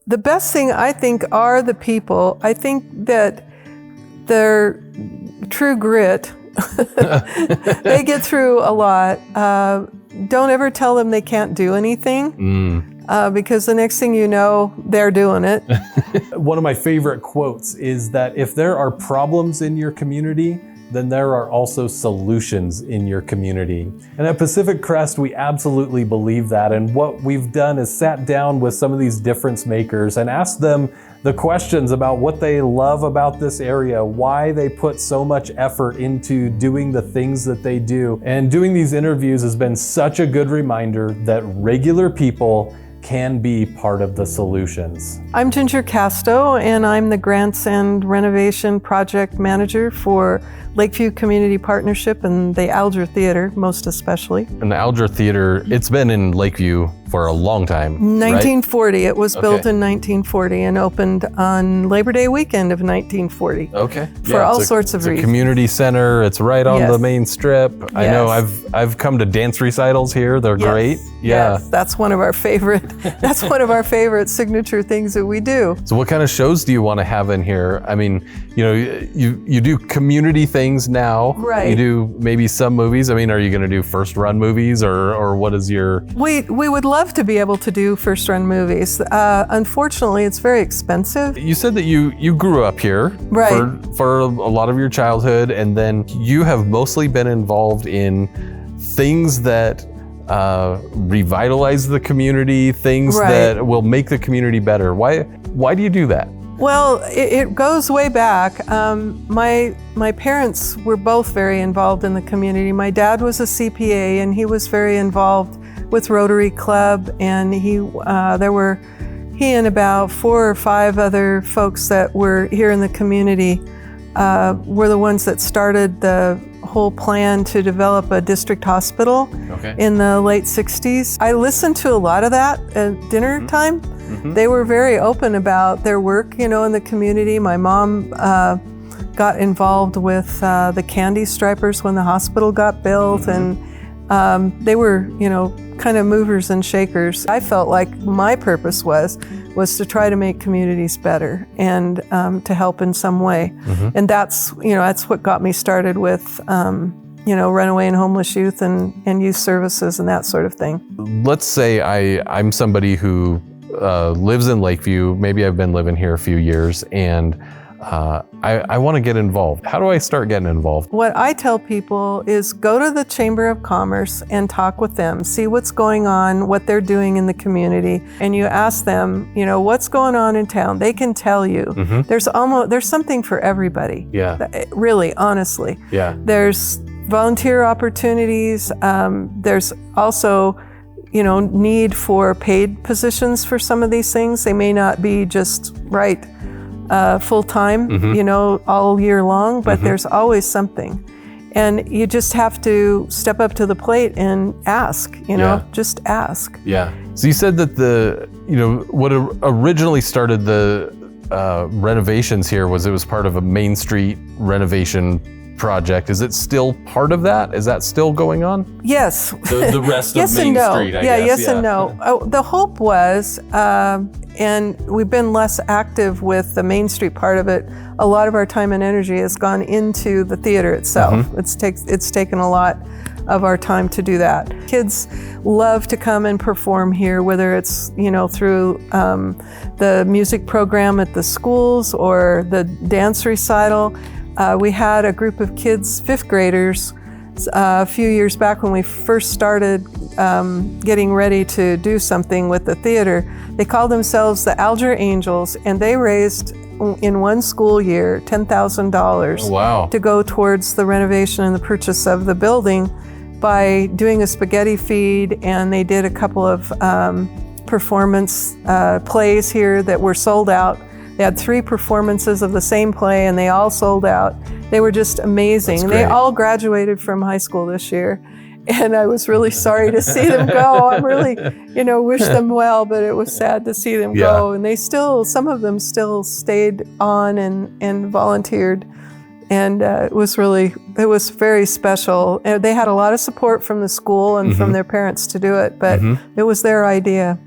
The best thing, I think, are the people. I think that their true grit, they get through a lot. Don't ever tell them they can't do anything, because the next thing you know, they're doing it. One of my favorite quotes is that if there are problems in your community, then there are also solutions in your community. And at Pacific Crest, we absolutely believe that. And what we've done is sat down with some of these difference makers and asked them the questions about what they love about this area, why they put so much effort into doing the things that they do. And doing these interviews has been such a good reminder that regular people can be part of the solutions. I'm Ginger Casto, and I'm the Grants and Renovation Project Manager for Lakeview Community Partnership and the Alger Theater, most especially. And the Alger Theater, it's been in Lakeview for a long time, 1940. Right? It was built in 1940 and opened on Labor Day weekend of 1940. Okay. For all sorts of reasons. It's a community center. It's right on the main strip. Yes. I know I've come to dance recitals here. They're great. Yeah. Yes, that's one of our favorite. That's one of our favorite signature things that we do. So what kind of shows do you want to have in here? I mean, you know, you do community things now. Right. You do maybe some movies. I mean, are you going to do first run movies or what is your? We would love to be able to do first run movies. Unfortunately, it's very expensive. You said that you grew up here for a lot of your childhood, and then you have mostly been involved in things that revitalize the community, things that will make the community better. Why do you do that? Well, it goes way back. My parents were both very involved in the community. My dad was a CPA, and he was very involved with Rotary Club, and he and about 4 or 5 other folks that were here in the community were the ones that started the whole plan to develop a district hospital in the late 60s. I listened to a lot of that at dinner time. They were very open about their work, you know, in the community. My mom got involved with the candy stripers when the hospital got built, and they were, you know, kind of movers and shakers. I felt like my purpose was to try to make communities better and to help in some way. And that's what got me started with runaway and homeless youth and youth services and that sort of thing. Let's say I'm somebody who lives in Lakeview. Maybe I've been living here a few years, and I want to get involved. How do I start getting involved? What I tell people is go to the Chamber of Commerce and talk with them, see what's going on, what they're doing in the community, and you ask them, you know, what's going on in town. They can tell you. There's something for everybody. Yeah. Really, honestly. Yeah. There's volunteer opportunities. There's also, you know, need for paid positions for some of these things. They may not be just full-time, you know, all year long, but there's always something. And you just have to step up to the plate and ask, you know, just ask. Yeah. So you said that what originally started the renovations here was it was part of a Main Street renovation project. Is it still part of that? Is that still going on? Yes. The rest yes of Main and no. Street, I guess. Yes and no. The hope was, and we've been less active with the Main Street part of it. A lot of our time and energy has gone into the theater itself. It's taken a lot of our time to do that. Kids love to come and perform here, whether it's, you know, through the music program at the schools or the dance recital. We had a group of kids, 5th graders, a few years back when we first started getting ready to do something with the theater. They called themselves the Alger Angels, and they raised, in one school year, $10,000 to go towards the renovation and the purchase of the building by doing a spaghetti feed, and they did a couple of performance plays here that were sold out. They had 3 performances of the same play, and they all sold out. They were just amazing. And they all graduated from high school this year. And I was really sorry to see them go. I really, wish them well, but it was sad to see them go. And some of them still stayed on and volunteered. And it was very special. And they had a lot of support from the school and from their parents to do it, but it was their idea.